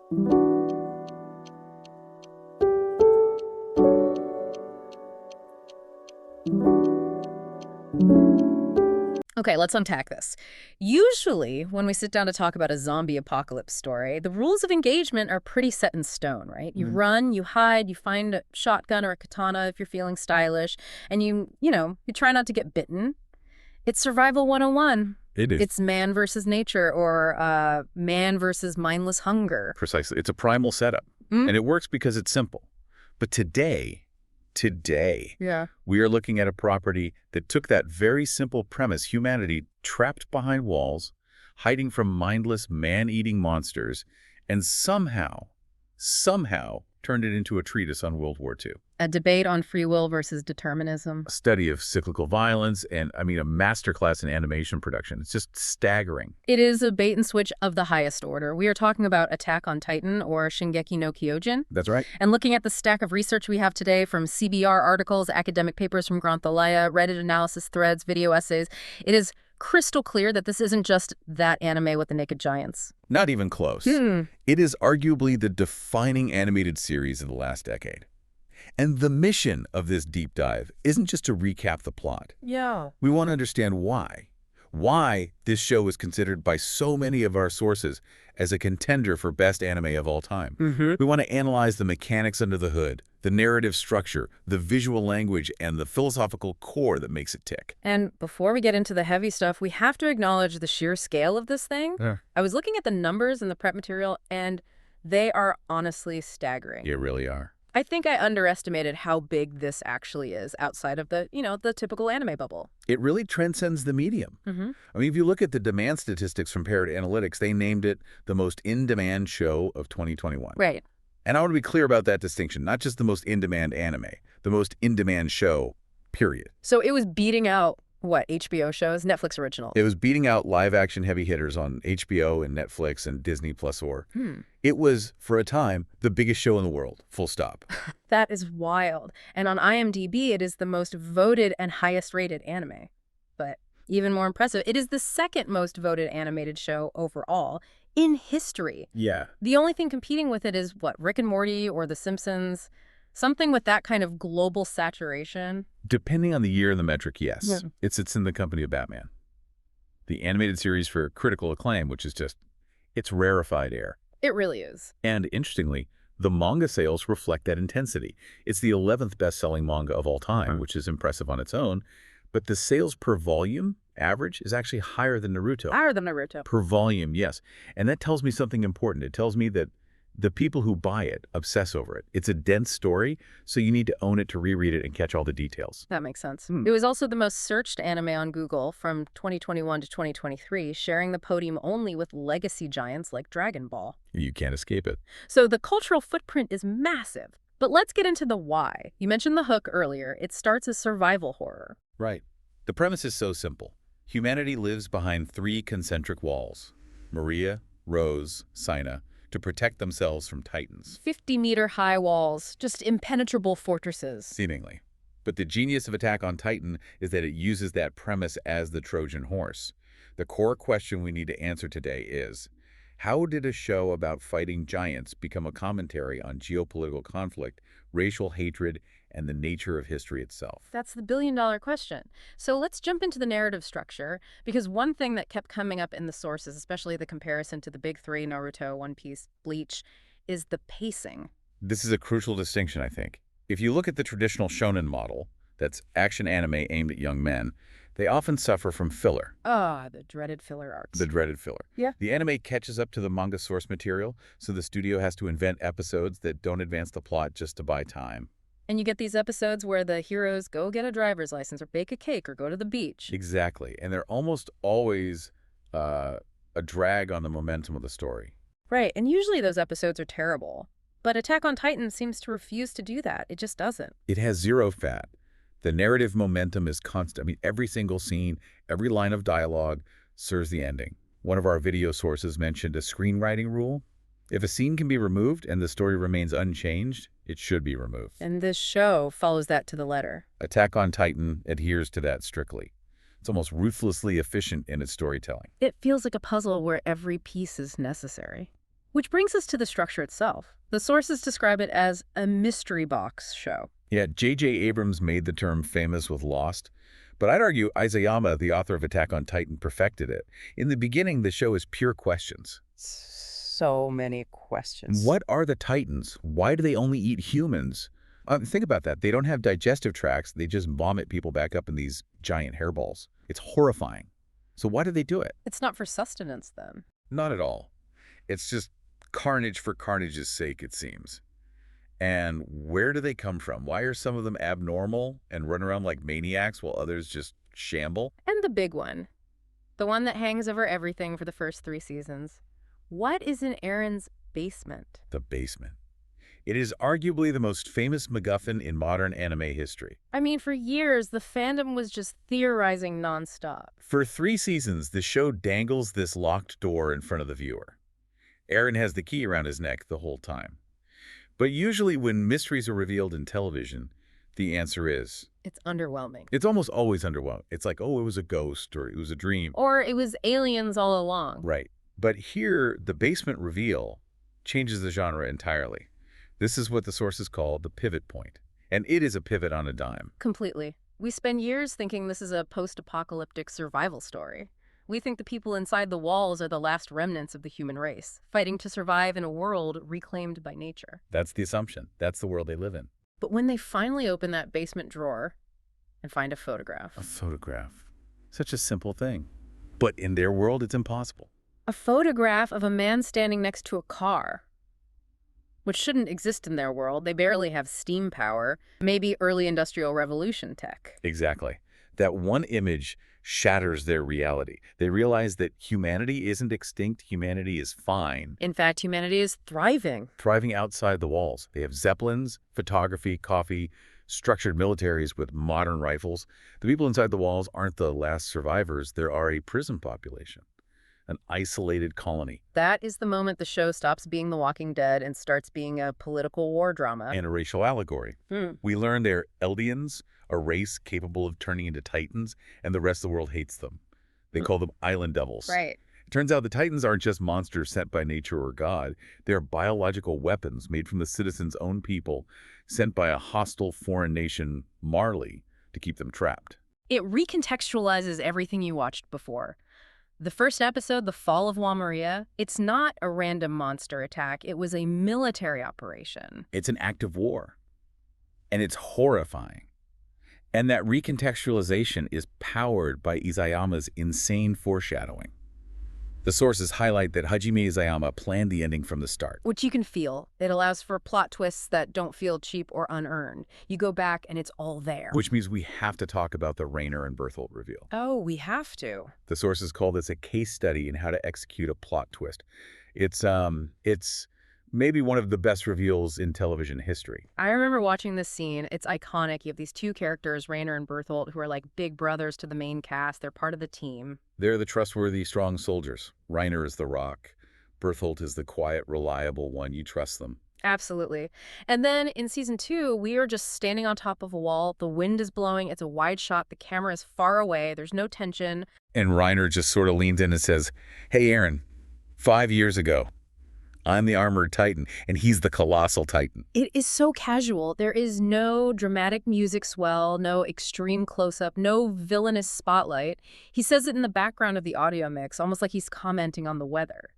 Okay, let's unpack this. Usually, when we sit down to talk about a zombie apocalypse story, the rules of engagement are pretty set in stone, right? You run, you hide, you find a shotgun or a katana if you're feeling stylish, and you try not to get bitten. It's survival 101. It is. It's man versus nature or man versus mindless hunger. Precisely. It's a primal setup. Mm? And it works because it's simple. But today, Yeah. we are looking at a property that took that very simple premise, humanity trapped behind walls, hiding from mindless man-eating monsters, and somehow turned it into a treatise on World War II. A debate on free will versus determinism. A study of cyclical violence and, a masterclass in animation production. It's just staggering. It is a bait and switch of the highest order. We are talking about Attack on Titan or Shingeki no Kyojin. That's right. And looking at the stack of research we have today from CBR articles, academic papers from Granthalaya, Reddit analysis threads, video essays, it is crystal clear that this isn't just that anime with the naked giants. Not even close. It is arguably the defining animated series of the last decade. And the mission of this deep dive isn't just to recap the plot. Yeah. We want to understand why this show is considered by so many of our sources as a contender for best anime of all time. We want to analyze the mechanics under the hood, the narrative structure, the visual language, and the philosophical core that makes it tick. And before we get into the heavy stuff, we have to acknowledge the sheer scale of this thing. Yeah. I was looking at the numbers in the prep material, and they are honestly staggering. You really are. I think I underestimated how big this actually is outside of the typical anime bubble. It really transcends the medium. If you look at the demand statistics from Parrot Analytics, they named it the most in-demand show of 2021. Right. And I want to be clear about that distinction, not just the most in-demand anime, the most in-demand show, period. So it was beating out, what, HBO shows? Netflix originals? It was beating out live-action heavy hitters on HBO and Netflix and Disney Plus or. It was, for a time, the biggest show in the world, full stop. That is wild. And on IMDb, it is the most voted and highest rated anime. But even more impressive, it is the second most voted animated show overall in history. Yeah. The only thing competing with it is, what, Rick and Morty or The Simpsons? Something with that kind of global saturation. Depending on the year and the metric, yes. Yeah. It sits in the company of Batman. The animated series for critical acclaim, which is just, it's rarefied air. It really is. And interestingly, the manga sales reflect that intensity. It's the 11th best-selling manga of all time, which is impressive on its own. But the sales per volume average is actually higher than Naruto. Higher than Naruto. Per volume, yes. And that tells me something important. It tells me that the people who buy it obsess over it. It's a dense story, so you need to own it to reread it and catch all the details. That makes sense. It was also the most searched anime on Google from 2021 to 2023, sharing the podium only with legacy giants like Dragon Ball. You can't escape it. So the cultural footprint is massive. But let's get into the why. You mentioned the hook earlier. It starts as survival horror. Right. The premise is so simple. Humanity lives behind 3 concentric walls, Maria, Rose, Sina, to protect themselves from titans. 50-meter-high walls, just impenetrable fortresses. Seemingly. But the genius of Attack on Titan is that it uses that premise as the Trojan horse. The core question we need to answer today is, how did a show about fighting giants become a commentary on geopolitical conflict, racial hatred, and the nature of history itself? That's the billion-dollar question. So let's jump into the narrative structure, because one thing that kept coming up in the sources, especially the comparison to the big 3, Naruto, One Piece, Bleach, is the pacing. This is a crucial distinction, I think. If you look at the traditional shonen model, that's action anime aimed at young men, they often suffer from filler. The dreaded filler arcs. The dreaded filler. Yeah. The anime catches up to the manga source material, so the studio has to invent episodes that don't advance the plot just to buy time. And you get these episodes where the heroes go get a driver's license or bake a cake or go to the beach. Exactly. And they're almost always a drag on the momentum of the story. Right, and usually those episodes are terrible. But Attack on Titan seems to refuse to do that. It just doesn't. It has zero fat. The narrative momentum is constant. Every single scene, every line of dialogue serves the ending. One of our video sources mentioned a screenwriting rule. If a scene can be removed and the story remains unchanged, it should be removed. And this show follows that to the letter. Attack on Titan adheres to that strictly. It's almost ruthlessly efficient in its storytelling. It feels like a puzzle where every piece is necessary. Which brings us to the structure itself. The sources describe it as a mystery box show. Yeah, J.J. Abrams made the term famous with Lost, but I'd argue Isayama, the author of Attack on Titan, perfected it. In the beginning, the show is pure questions. So many questions. What are the Titans? Why do they only eat humans? Think about that. They don't have digestive tracts. They just vomit people back up in these giant hairballs. It's horrifying. So why do they do it? It's not for sustenance, then. Not at all. It's just carnage for carnage's sake, it seems. And where do they come from? Why are some of them abnormal and run around like maniacs while others just shamble? And the big one. The one that hangs over everything for the first 3 seasons. What is in Eren's basement? The basement. It is arguably the most famous MacGuffin in modern anime history. I mean, for years, the fandom was just theorizing nonstop. For 3 seasons, the show dangles this locked door in front of the viewer. Eren has the key around his neck the whole time. But usually when mysteries are revealed in television, the answer is... It's underwhelming. It's almost always underwhelming. It's like, oh, it was a ghost, or it was a dream. Or it was aliens all along. Right. But here, the basement reveal changes the genre entirely. This is what the sources call the pivot point. And it is a pivot on a dime. Completely. We spend years thinking this is a post-apocalyptic survival story. We think the people inside the walls are the last remnants of the human race, fighting to survive in a world reclaimed by nature. That's the assumption. That's the world they live in. But when they finally open that basement drawer and find a photograph. A photograph. Such a simple thing. But in their world, it's impossible. A photograph of a man standing next to a car, which shouldn't exist in their world. They barely have steam power, maybe early industrial revolution tech. Exactly. That one image shatters their reality. They realize that humanity isn't extinct. Humanity is fine. In fact, humanity is thriving. Thriving outside the walls. They have zeppelins, photography, coffee, structured militaries with modern rifles. The people inside the walls aren't the last survivors. There are a prison population, an isolated colony. That is the moment the show stops being The Walking Dead and starts being a political war drama. And a racial allegory. We learn they're Eldians, a race capable of turning into Titans, and the rest of the world hates them. They call them Island Devils. Right. It turns out the Titans aren't just monsters sent by nature or God. They're biological weapons made from the citizens' own people, sent by a hostile foreign nation, Marley, to keep them trapped. It recontextualizes everything you watched before. The first episode, The Fall of Wall Maria, it's not a random monster attack. It was a military operation. It's an act of war. And it's horrifying. And that recontextualization is powered by Isayama's insane foreshadowing. The sources highlight that Hajime Isayama planned the ending from the start. Which you can feel. It allows for plot twists that don't feel cheap or unearned. You go back and it's all there. Which means we have to talk about the Raynor and Bertholdt reveal. Oh, we have to. The sources call this a case study in how to execute a plot twist. It's maybe one of the best reveals in television history. I remember watching this scene. It's iconic. You have these 2 characters, Raynor and Bertholdt, who are like big brothers to the main cast. They're part of the team. They're the trustworthy, strong soldiers. Raynor is the rock. Bertholdt is the quiet, reliable one. You trust them. Absolutely. And then in season 2, we are just standing on top of a wall. The wind is blowing. It's a wide shot. The camera is far away. There's no tension. And Raynor just sort of leans in and says, "Hey, Eren, 5 years ago, I'm the armored Titan, and he's the colossal Titan." It is so casual. There is no dramatic music swell, no extreme close-up, no villainous spotlight. He says it in the background of the audio mix, almost like he's commenting on the weather.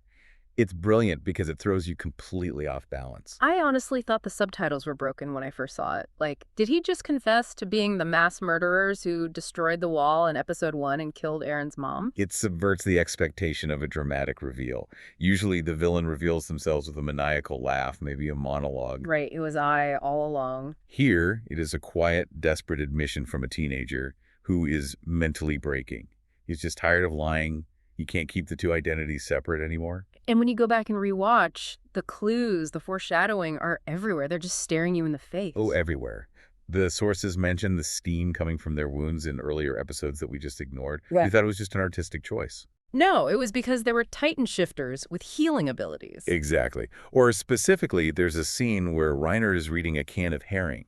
It's brilliant because it throws you completely off balance. I honestly thought the subtitles were broken when I first saw it. Like, did he just confess to being the mass murderers who destroyed the wall in episode 1 and killed Eren's mom? It subverts the expectation of a dramatic reveal. Usually the villain reveals themselves with a maniacal laugh, maybe a monologue. Right, it was I all along. Here, it is a quiet, desperate admission from a teenager who is mentally breaking. He's just tired of lying. He can't keep the 2 identities separate anymore. And when you go back and rewatch, the clues, the foreshadowing are everywhere. They're just staring you in the face. Oh, everywhere. The sources mention the steam coming from their wounds in earlier episodes that we just ignored. Yeah. We thought it was just an artistic choice. No, it was because there were Titan shifters with healing abilities. Exactly. Or specifically, there's a scene where Raynor is reading a can of herring,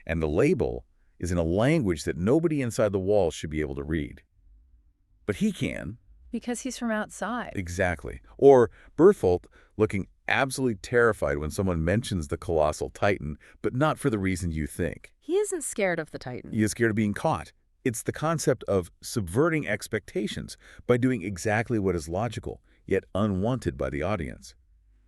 and the label is in a language that nobody inside the wall should be able to read. But he can. Because he's from outside. Exactly. Or Bertholdt, looking absolutely terrified when someone mentions the colossal titan, but not for the reason you think. He isn't scared of the Titan. He is scared of being caught. It's the concept of subverting expectations by doing exactly what is logical, yet unwanted by the audience.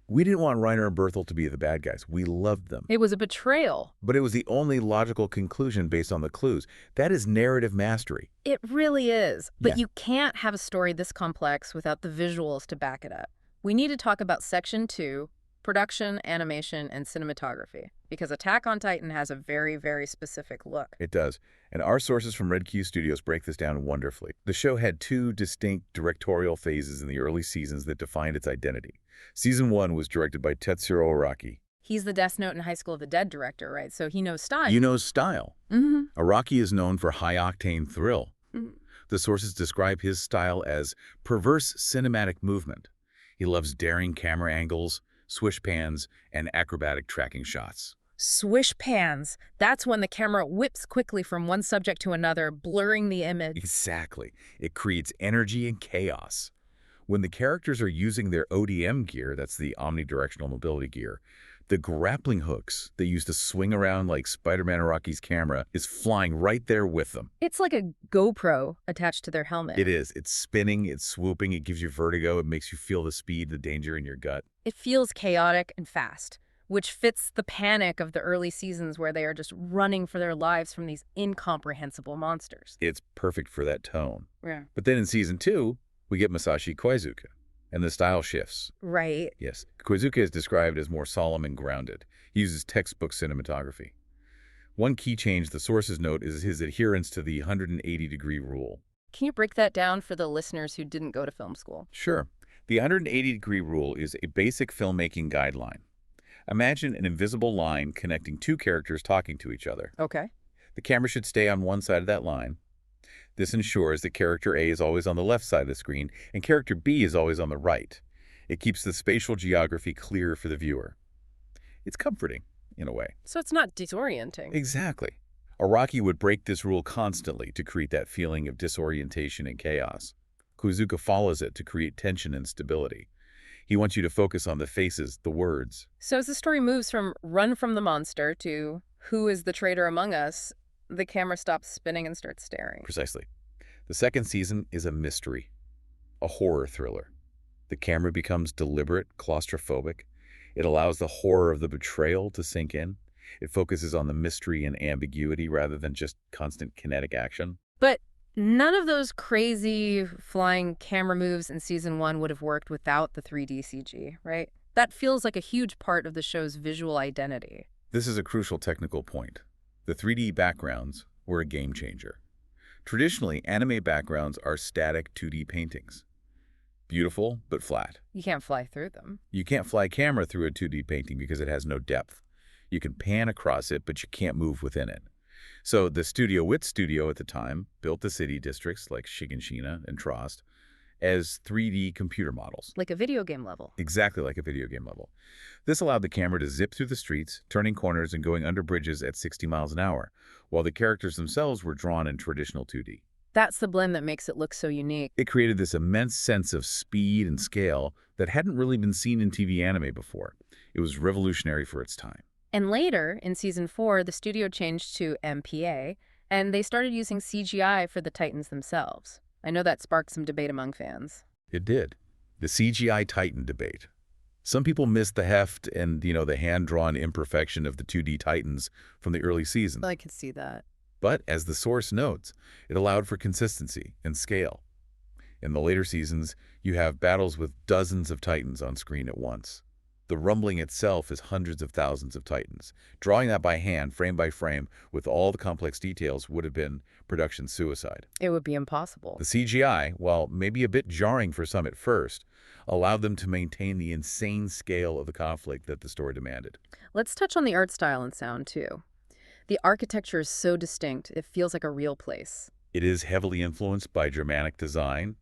We didn't want Reiner and Berthel to be the bad guys. We loved them. It was a betrayal. But it was the only logical conclusion based on the clues. That is narrative mastery. It really is. But Yeah. you can't have a story this complex without the visuals to back it up. We need to talk about Section 2, production, animation, and cinematography, because Attack on Titan has a very, very specific look. It does. And our sources from Red Q Studios break this down wonderfully. The show had two distinct directorial phases in the early seasons that defined its identity. Season 1 was directed by Tetsuro Araki. He's the Death Note and High School of the Dead director, right? So he knows style. You know style. Mm-hmm. Araki is known for high-octane thrill. Mhm. The sources describe his style as perverse cinematic movement. He loves daring camera angles, swish pans, and acrobatic tracking shots. Swish pans. That's when the camera whips quickly from one subject to another, blurring the image. Exactly. It creates energy and chaos. When the characters are using their ODM gear, that's the omnidirectional mobility gear, the grappling hooks they use to swing around like Spider-Man Araki's camera is flying right there with them. It's like a GoPro attached to their helmet. It is. It's spinning, it's swooping, it gives you vertigo, it makes you feel the speed, the danger in your gut. It feels chaotic and fast, which fits the panic of the early seasons where they are just running for their lives from these incomprehensible monsters. It's perfect for that tone. Yeah. But then in Season 2, we get Masashi Koizuka, and the style shifts. Right. Yes, Koizuka is described as more solemn and grounded. He uses textbook cinematography. One key change the sources note is his adherence to the 180-degree rule. Can you break that down for the listeners who didn't go to film school? Sure. The 180-degree rule is a basic filmmaking guideline. Imagine an invisible line connecting two characters talking to each other. Okay. The camera should stay on one side of that line. This ensures that character A is always on the left side of the screen and character B is always on the right. It keeps the spatial geography clear for the viewer. It's comforting, in a way. So it's not disorienting. Exactly. Araki would break this rule constantly to create that feeling of disorientation and chaos. Koizuka follows it to create tension and stability. He wants you to focus on the faces, the words. So as the story moves from run from the monster to who is the traitor among us, the camera stops spinning and starts staring. Precisely. The second season is a mystery, a horror thriller. The camera becomes deliberate, claustrophobic. It allows the horror of the betrayal to sink in. It focuses on the mystery and ambiguity rather than just constant kinetic action. But none of those crazy flying camera moves in season 1 would have worked without the 3D CG, right? That feels like a huge part of the show's visual identity. This is a crucial technical point. The 3D backgrounds were a game changer. Traditionally, anime backgrounds are static 2D paintings. Beautiful, but flat. You can't fly through them. You can't fly camera through a 2D painting because it has no depth. You can pan across it, but you can't move within it. So the Studio Wit Studio at the time built the city districts like Shiganshina and Trost as 3D computer models. Like a video game level. Exactly like a video game level. This allowed the camera to zip through the streets, turning corners and going under bridges at 60 miles an hour, while the characters themselves were drawn in traditional 2D. That's the blend that makes it look so unique. It created this immense sense of speed and scale that hadn't really been seen in TV anime before. It was revolutionary for its time. And later, in season 4, the studio changed to MPA, and they started using CGI for the Titans themselves. I know that sparked some debate among fans. It did. The CGI Titan debate. Some people missed the heft and, the hand-drawn imperfection of the 2D Titans from the early seasons. I could see that. But, as the source notes, it allowed for consistency and scale. In the later seasons, you have battles with dozens of Titans on screen at once. The rumbling itself is hundreds of thousands of Titans. Drawing that by hand, frame by frame, with all the complex details would have been production suicide. It would be impossible. The CGI, while maybe a bit jarring for some at first, allowed them to maintain the insane scale of the conflict that the story demanded. Let's touch on the art style and sound, too. The architecture is so distinct, it feels like a real place. It is heavily influenced by Germanic design,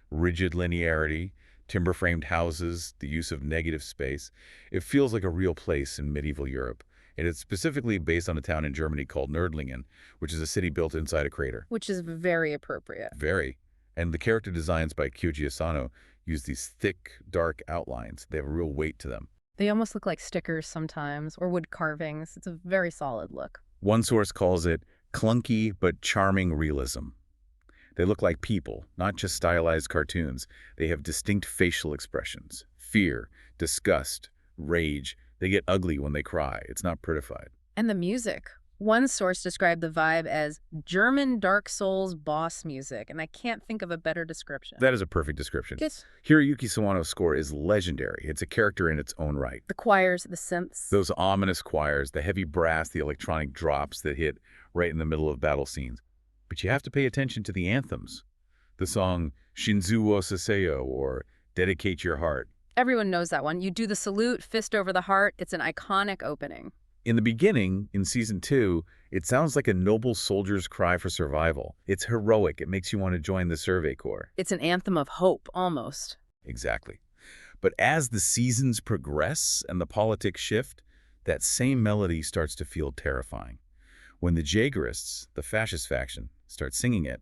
rigid linearity, timber-framed houses, the use of negative space. It feels like a real place in medieval Europe. And it's specifically based on a town in Germany called Nördlingen, which is a city built inside a crater. Which is very appropriate. Very. And the character designs by Kyoji Asano use these thick, dark outlines. They have a real weight to them. They almost look like stickers sometimes, or wood carvings. It's a very solid look. One source calls it clunky but charming realism. They look like people, not just stylized cartoons. They have distinct facial expressions: fear, disgust, rage. They get ugly when they cry. It's not prettified. And the music. One source described the vibe as German Dark Souls boss music, and I can't think of a better description. That is a perfect description. Good. Hiroyuki Sawano's score is legendary. It's a character in its own right. The choirs, the synths. Those ominous choirs, the heavy brass, the electronic drops that hit right in the middle of battle scenes. But you have to pay attention to the anthems. The song Shinzu wo Saseo, or Dedicate Your Heart. Everyone knows that one. You do the salute, fist over the heart. It's an iconic opening. In the beginning, in Season 2, it sounds like a noble soldier's cry for survival. It's heroic. It makes you want to join the Survey Corps. It's an anthem of hope, almost. Exactly. But as the seasons progress and the politics shift, that same melody starts to feel terrifying. When the Jaegerists, the fascist faction, start singing it,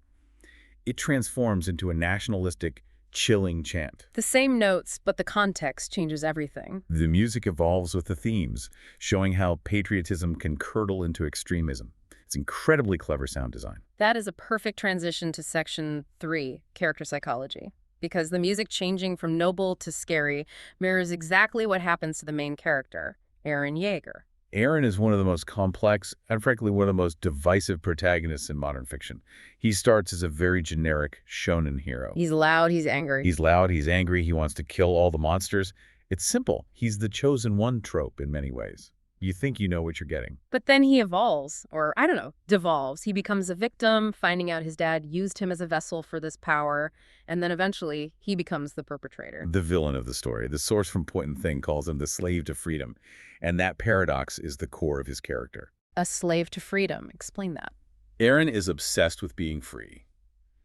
it transforms into a nationalistic, chilling chant. The same notes, but the context changes everything. The music evolves with the themes, showing how patriotism can curdle into extremism. It's incredibly clever sound design. That is a perfect transition to Section 3, character psychology, because the music changing from noble to scary mirrors exactly what happens to the main character, Eren Yeager. Eren is one of the most complex and, frankly, one of the most divisive protagonists in modern fiction. He starts as a very generic shonen hero. He's loud, he's angry. He's loud, he's angry, he wants to kill all the monsters. It's simple. He's the chosen one trope in many ways. You think you know what you're getting. But then he evolves, or I don't know, devolves. He becomes a victim, finding out his dad used him as a vessel for this power, and then eventually he becomes the perpetrator. The villain of the story. The source from Point and Thing calls him the slave to freedom, and that paradox is the core of his character. A slave to freedom. Explain that. Eren is obsessed with being free.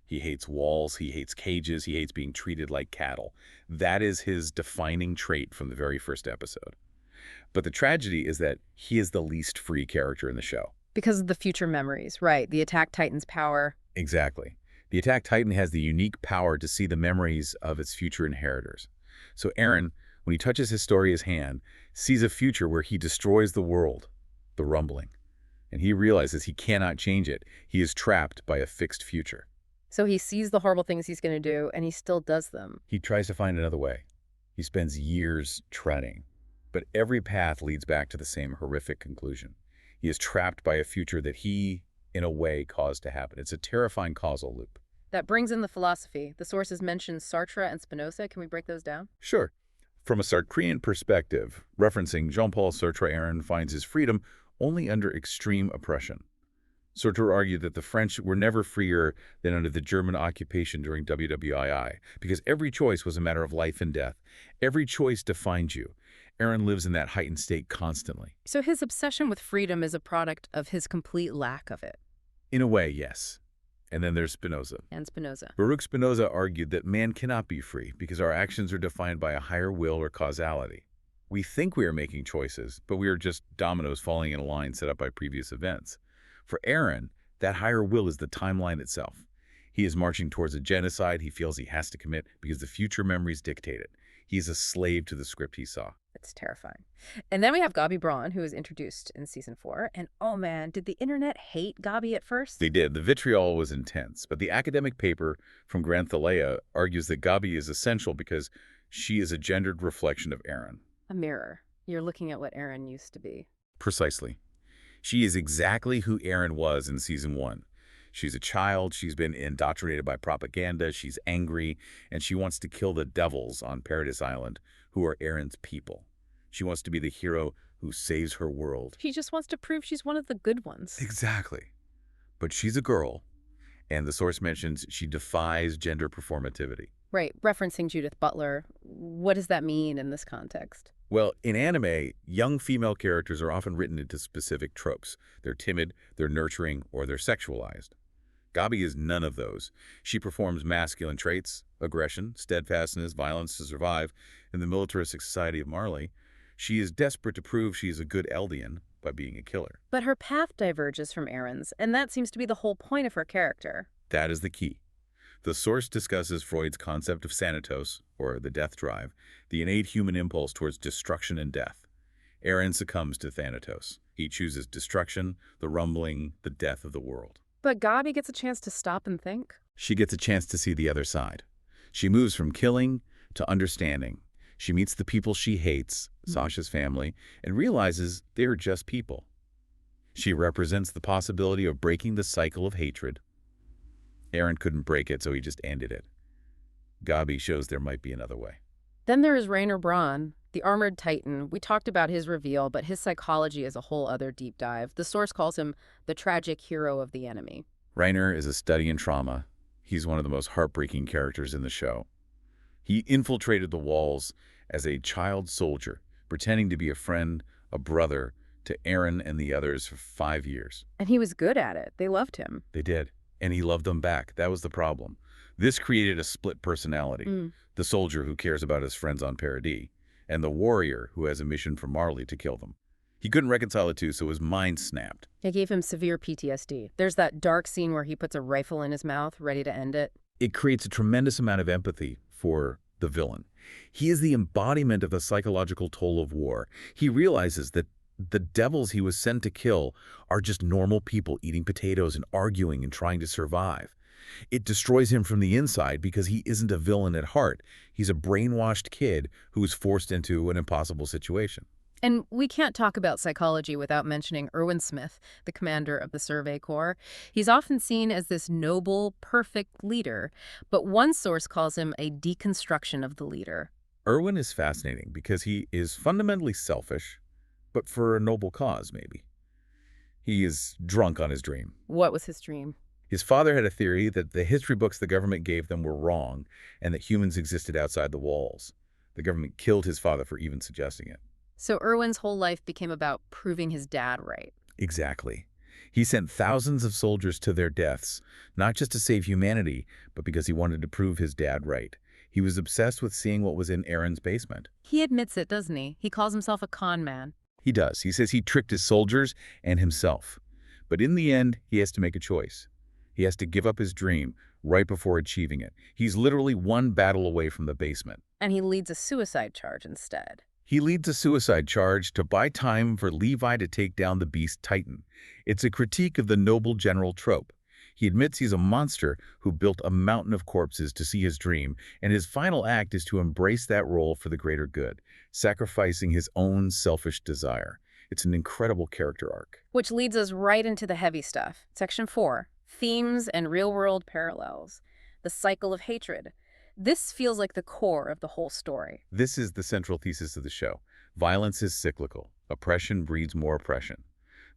He hates walls, he hates cages, he hates being treated like cattle. That is his defining trait from the very first episode. But the tragedy is that he is the least free character in the show. Because of the future memories, right? The Attack Titan's power. Exactly. The Attack Titan has the unique power to see the memories of its future inheritors. So Eren, when he touches Historia's hand, sees a future where he destroys the world, the rumbling. And he realizes he cannot change it. He is trapped by a fixed future. So he sees the horrible things he's going to do, and he still does them. He tries to find another way. He spends years treading. But every path leads back to the same horrific conclusion. He is trapped by a future that he, in a way, caused to happen. It's a terrifying causal loop. That brings in the philosophy. The sources mention Sartre and Spinoza. Can we break those down? Sure. From a Sartrean perspective, referencing Jean-Paul Sartre, Eren finds his freedom only under extreme oppression. Sartre argued that the French were never freer than under the German occupation during WWII, because every choice was a matter of life and death. Every choice defined you. Eren lives in that heightened state constantly. So his obsession with freedom is a product of his complete lack of it. In a way, yes. And then there's Spinoza. And Spinoza. Baruch Spinoza argued that man cannot be free because our actions are defined by a higher will or causality. We think we are making choices, but we are just dominoes falling in a line set up by previous events. For Eren, that higher will is the timeline itself. He is marching towards a genocide he feels he has to commit because the future memories dictate it. He's a slave to the script he saw. It's terrifying. And then we have Gabi Braun, who was introduced in Season 4. And oh man, did the internet hate Gabi at first? They did. The vitriol was intense. But the academic paper from Granthaleia argues that Gabi is essential because she is a gendered reflection of Eren. A mirror. You're looking at what Eren used to be. Precisely. She is exactly who Eren was in Season 1. She's a child, she's been indoctrinated by propaganda, she's angry, and she wants to kill the devils on Paradise Island, who are Eren's people. She wants to be the hero who saves her world. She just wants to prove she's one of the good ones. Exactly. But she's a girl, and the source mentions she defies gender performativity. Right, referencing Judith Butler. What does that mean in this context? Well, in anime, young female characters are often written into specific tropes. They're timid, they're nurturing, or they're sexualized. Gabi is none of those. She performs masculine traits, aggression, steadfastness, violence to survive. In the militaristic society of Marley, she is desperate to prove she is a good Eldian by being a killer. But her path diverges from Eren's, and that seems to be the whole point of her character. That is the key. The source discusses Freud's concept of Thanatos, or the death drive, the innate human impulse towards destruction and death. Aaron succumbs to Thanatos. He chooses destruction, the rumbling, the death of the world. But Gabi gets a chance to stop and think. She gets a chance to see the other side. She moves from killing to understanding. She meets the people she hates, Sasha's family, and realizes they are just people. She represents the possibility of breaking the cycle of hatred. Aaron couldn't break it, so he just ended it. Gabi shows there might be another way. Then there is Rainer Braun, the armored titan. We talked about his reveal, but his psychology is a whole other deep dive. The source calls him the tragic hero of the enemy. Rainer is a study in trauma. He's one of the most heartbreaking characters in the show. He infiltrated the walls as a child soldier, pretending to be a friend, a brother, to Aaron and the others for 5 years. And he was good at it. They loved him. They did. And he loved them back. That was the problem. This created a split personality. The soldier who cares about his friends on Paradis, and the warrior who has a mission from Marley to kill them. He couldn't reconcile the two, so his mind snapped. It gave him severe PTSD. There's that dark scene where he puts a rifle in his mouth, ready to end it. It creates a tremendous amount of empathy for the villain. He is the embodiment of the psychological toll of war. He realizes that the devils he was sent to kill are just normal people eating potatoes and arguing and trying to survive. It destroys him from the inside because he isn't a villain at heart. He's a brainwashed kid who was forced into an impossible situation. And we can't talk about psychology without mentioning Erwin Smith, the commander of the Survey Corps. He's often seen as this noble, perfect leader, but one source calls him a deconstruction of the leader. Erwin is fascinating because he is fundamentally selfish, but for a noble cause, maybe. He is drunk on his dream. What was his dream? His father had a theory that the history books the government gave them were wrong and that humans existed outside the walls. The government killed his father for even suggesting it. So Erwin's whole life became about proving his dad right. Exactly. He sent thousands of soldiers to their deaths, not just to save humanity, but because he wanted to prove his dad right. He was obsessed with seeing what was in Aaron's basement. He admits it, doesn't he? He calls himself a con man. He does. He says he tricked his soldiers and himself. But in the end, he has to make a choice. He has to give up his dream right before achieving it. He's literally one battle away from the basement. And he leads a suicide charge instead. He leads a suicide charge to buy time for Levi to take down the beast Titan. It's a critique of the noble general trope. He admits he's a monster who built a mountain of corpses to see his dream, and his final act is to embrace that role for the greater good, sacrificing his own selfish desire. It's an incredible character arc. Which leads us right into the heavy stuff. Section 4, themes and real-world parallels. The cycle of hatred. This feels like the core of the whole story. This is the central thesis of the show. Violence is cyclical. Oppression breeds more oppression.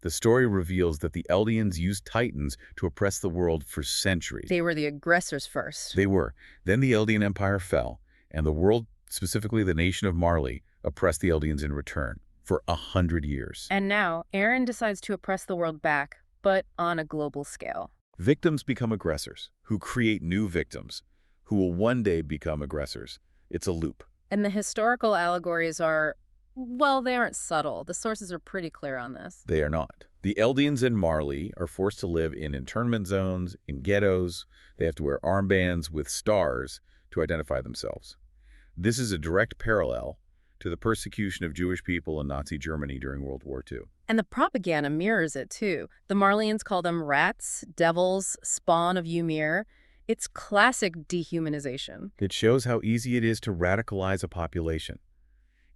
The story reveals that the Eldians used Titans to oppress the world for centuries. They were the aggressors first. They were. Then the Eldian Empire fell, and the world, specifically the nation of Marley, oppressed the Eldians in return for 100 years. And now, Aaron decides to oppress the world back, but on a global scale. Victims become aggressors, who create new victims, who will one day become aggressors. It's a loop. And the historical allegories are, well, they aren't subtle. The sources are pretty clear on this. They are not. The Eldians in Marley are forced to live in internment zones, in ghettos. They have to wear armbands with stars to identify themselves. This is a direct parallel to the persecution of Jewish people in Nazi Germany during World War II. And the propaganda mirrors it, too. The Marleyans call them rats, devils, spawn of Ymir. It's classic dehumanization. It shows how easy it is to radicalize a population.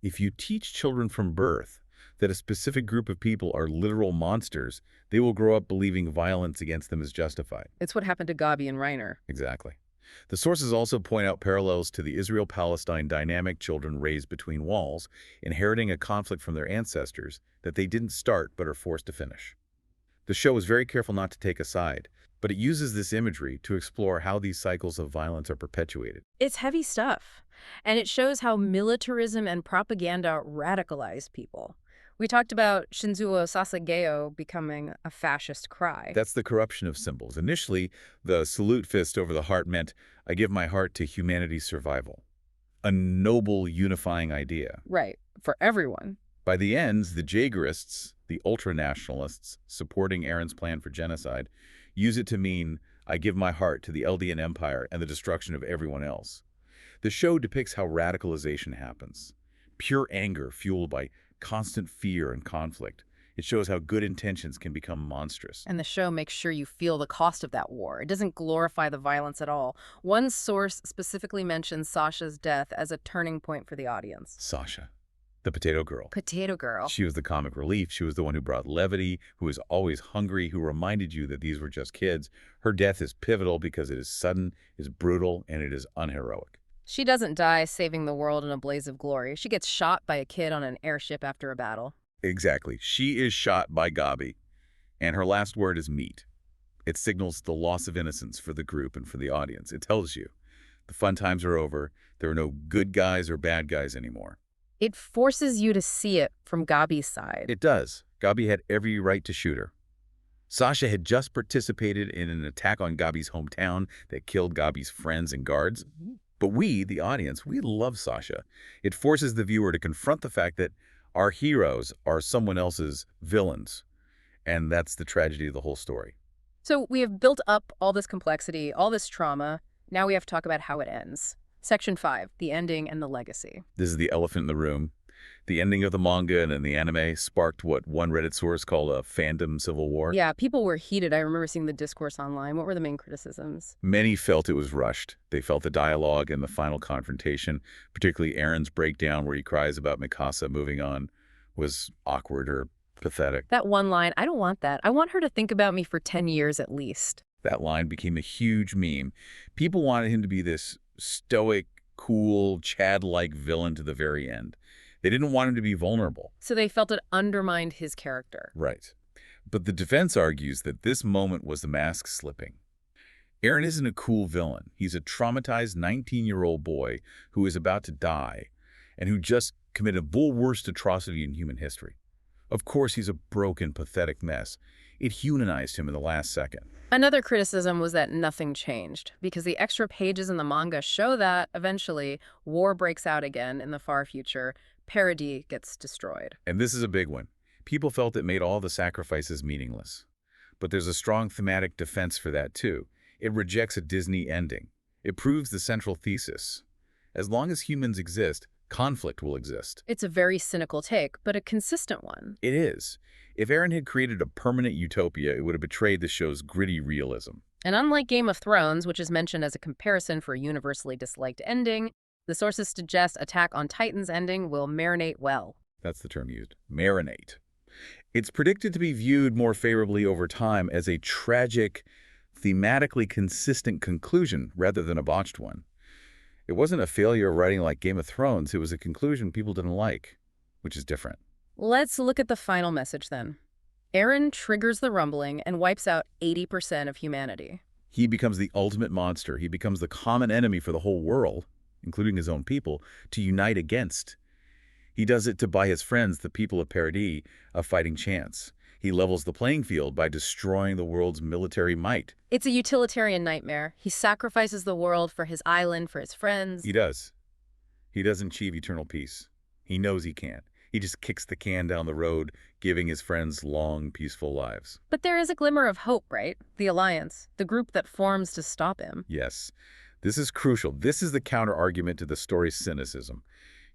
If you teach children from birth that a specific group of people are literal monsters, they will grow up believing violence against them is justified. It's what happened to Gabi and Reiner. Exactly. The sources also point out parallels to the Israel-Palestine dynamic, children raised between walls, inheriting a conflict from their ancestors that they didn't start but are forced to finish. The show is very careful not to take a side, but it uses this imagery to explore how these cycles of violence are perpetuated. It's heavy stuff, and it shows how militarism and propaganda radicalize people. We talked about Shinzuo Sasageo becoming a fascist cry. That's the corruption of symbols. Initially, the salute fist over the heart meant, I give my heart to humanity's survival. A noble, unifying idea. Right, for everyone. By the end, the Jaegerists, the ultra-nationalists supporting Aaron's plan for genocide, use it to mean, I give my heart to the Eldian Empire and the destruction of everyone else. The show depicts how radicalization happens. Pure anger fueled by constant fear and conflict. It shows how good intentions can become monstrous. And the show makes sure you feel the cost of that war. It doesn't glorify the violence at all. One source specifically mentions Sasha's death as a turning point for the audience. Sasha, the potato girl. Potato girl. She was the comic relief. She was the one who brought levity, who was always hungry, who reminded you that these were just kids. Her death is pivotal because it is sudden, is brutal, and it is unheroic. She doesn't die saving the world in a blaze of glory. She gets shot by a kid on an airship after a battle. Exactly. She is shot by Gabi, and her last word is meat. It signals the loss of innocence for the group and for the audience. It tells you the fun times are over. There are no good guys or bad guys anymore. It forces you to see it from Gabi's side. It does. Gabi had every right to shoot her. Sasha had just participated in an attack on Gabi's hometown that killed Gabi's friends and guards. But we, the audience, we love Sasha. It forces the viewer to confront the fact that our heroes are someone else's villains. And that's the tragedy of the whole story. So we have built up all this complexity, all this trauma. Now we have to talk about how it ends. Section 5, the ending and the legacy. This is the elephant in the room. The ending of the manga and the anime sparked what one Reddit source called a fandom civil war. Yeah, people were heated. I remember seeing the discourse online. What were the main criticisms? Many felt it was rushed. They felt the dialogue and the final confrontation, particularly Aaron's breakdown where he cries about Mikasa moving on, was awkward or pathetic. That one line, I don't want that. I want her to think about me for 10 years at least. That line became a huge meme. People wanted him to be this stoic, cool, Chad-like villain to the very end. They didn't want him to be vulnerable. So they felt it undermined his character. Right. But the defense argues that this moment was the mask slipping. Eren isn't a cool villain. He's a traumatized 19-year-old boy who is about to die and who just committed the worst atrocity in human history. Of course, he's a broken, pathetic mess. It humanized him in the last second. Another criticism was that nothing changed, because the extra pages in the manga show that, eventually, war breaks out again in the far future. Paradis gets destroyed. And this is a big one. People felt it made all the sacrifices meaningless. But there's a strong thematic defense for that, too. It rejects a Disney ending. It proves the central thesis. As long as humans exist, conflict will exist. It's a very cynical take, but a consistent one. It is. If Eren had created a permanent utopia, it would have betrayed the show's gritty realism. And unlike Game of Thrones, which is mentioned as a comparison for a universally disliked ending, the sources suggest Attack on Titan's ending will marinate well. That's the term used. Marinate. It's predicted to be viewed more favorably over time as a tragic, thematically consistent conclusion rather than a botched one. It wasn't a failure of writing like Game of Thrones. It was a conclusion people didn't like, which is different. Let's look at the final message then. Eren triggers the rumbling and wipes out 80% of humanity. He becomes the ultimate monster. He becomes the common enemy for the whole world, including his own people, to unite against. He does it to buy his friends, the people of Paradis, a fighting chance. He levels the playing field by destroying the world's military might. It's a utilitarian nightmare. He sacrifices the world for his island, for his friends. He does. He doesn't achieve eternal peace. He knows he can't. He just kicks the can down the road, giving his friends long, peaceful lives. But there is a glimmer of hope, right? The Alliance, the group that forms to stop him. Yes. This is crucial. This is the counter-argument to the story's cynicism.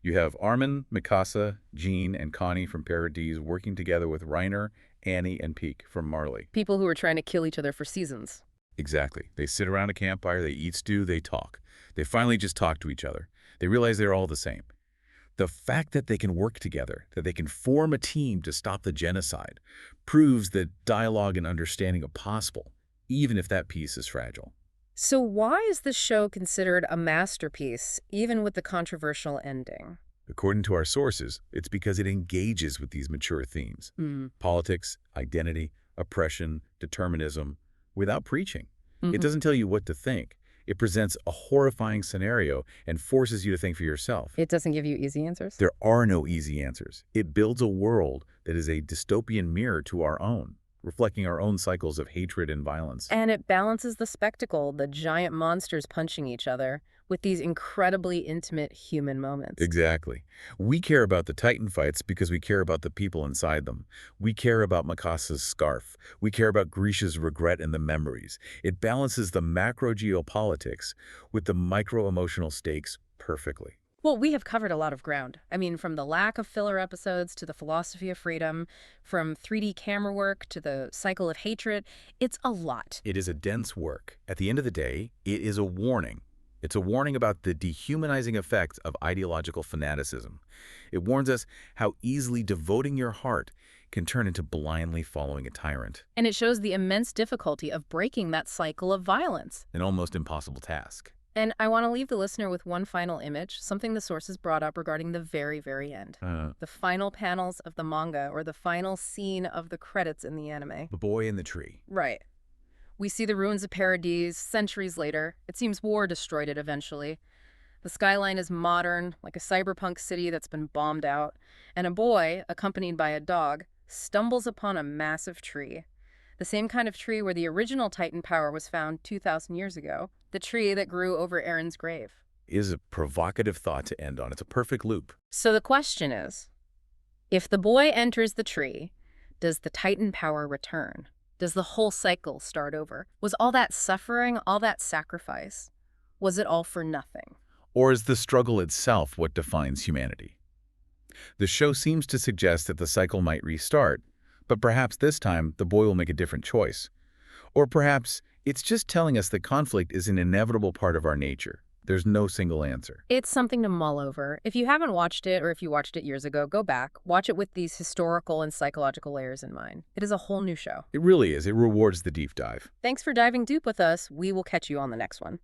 You have Armin, Mikasa, Jean, and Connie from Paradis working together with Reiner, Annie, and Pieck from Marley. People who were trying to kill each other for seasons. Exactly. They sit around a campfire, they eat stew, they talk. They finally just talk to each other. They realize they're all the same. The fact that they can work together, that they can form a team to stop the genocide, proves that dialogue and understanding are possible, even if that peace is fragile. So why is this show considered a masterpiece, even with the controversial ending? According to our sources, it's because it engages with these mature themes. Politics, identity, oppression, determinism, without preaching. It doesn't tell you what to think. It presents a horrifying scenario and forces you to think for yourself. It doesn't give you easy answers? There are no easy answers. It builds a world that is a dystopian mirror to our own, reflecting our own cycles of hatred and violence. And it balances the spectacle, the giant monsters punching each other, with these incredibly intimate human moments. Exactly. We care about the Titan fights because we care about the people inside them. We care about Mikasa's scarf. We care about Grisha's regret and the memories. It balances the macro geopolitics with the micro-emotional stakes perfectly. Well, we have covered a lot of ground. I mean, from the lack of filler episodes to the philosophy of freedom, from 3D camera work to the cycle of hatred, it's a lot. It is a dense work. At the end of the day, it is a warning. It's a warning about the dehumanizing effects of ideological fanaticism. It warns us how easily devoting your heart can turn into blindly following a tyrant. And it shows the immense difficulty of breaking that cycle of violence. An almost impossible task. And I want to leave the listener with one final image, something the sources brought up regarding the very, very end. The final panels of the manga, or the final scene of the credits in the anime. The boy in the tree. Right. We see the ruins of Paradise centuries later. It seems war destroyed it eventually. The skyline is modern, like a cyberpunk city that's been bombed out. And a boy, accompanied by a dog, stumbles upon a massive tree. The same kind of tree where the original Titan power was found 2,000 years ago. The tree that grew over Eren's grave. Is a provocative thought to end on. It's a perfect loop. So the question is, if the boy enters the tree, does the Titan power return? Does the whole cycle start over? Was all that suffering, all that sacrifice, was it all for nothing? Or is the struggle itself what defines humanity? The show seems to suggest that the cycle might restart, but perhaps this time the boy will make a different choice. Or perhaps it's just telling us that conflict is an inevitable part of our nature. There's no single answer. It's something to mull over. If you haven't watched it, or if you watched it years ago, go back. Watch it with these historical and psychological layers in mind. It is a whole new show. It really is. It rewards the deep dive. Thanks for diving deep with us. We will catch you on the next one.